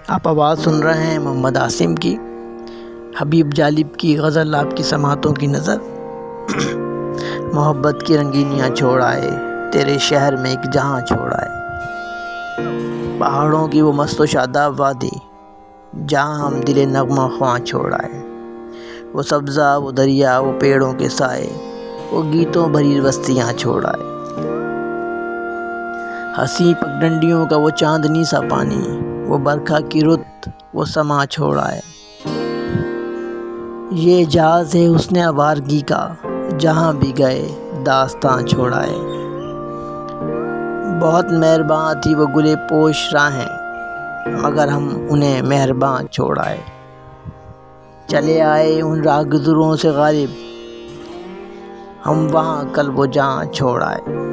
آپ آواز سن رہے ہیں محمد عاصم کی، حبیب جالب کی غزل آپ کی سماعتوں کی نظر۔ محبت کی رنگینیاں چھوڑ آئے، تیرے شہر میں ایک جہاں چھوڑ آئے، پہاڑوں کی وہ مست و شاداب وادی جہاں ہم دل نغمہ خواں چھوڑ آئے، وہ سبزہ، وہ دریا، وہ پیڑوں کے سائے، وہ گیتوں بھری بستیاں چھوڑ آئے، ہنسی پگڈنڈیوں کا وہ چاندنی سا پانی، وہ برکھا کی رت وہ سما چھوڑ آئے، یہ اعجاز ہے حسن آوارگی کا، جہاں بھی گئے داستاں چھوڑ آئے، بہت مہرباں تھی وہ گلے پوش راہیں، مگر ہم انہیں مہرباں چھوڑ آئے، چلے آئے ان راہگزروں سے غالب، ہم وہاں قلب و جاں چھوڑ آئے۔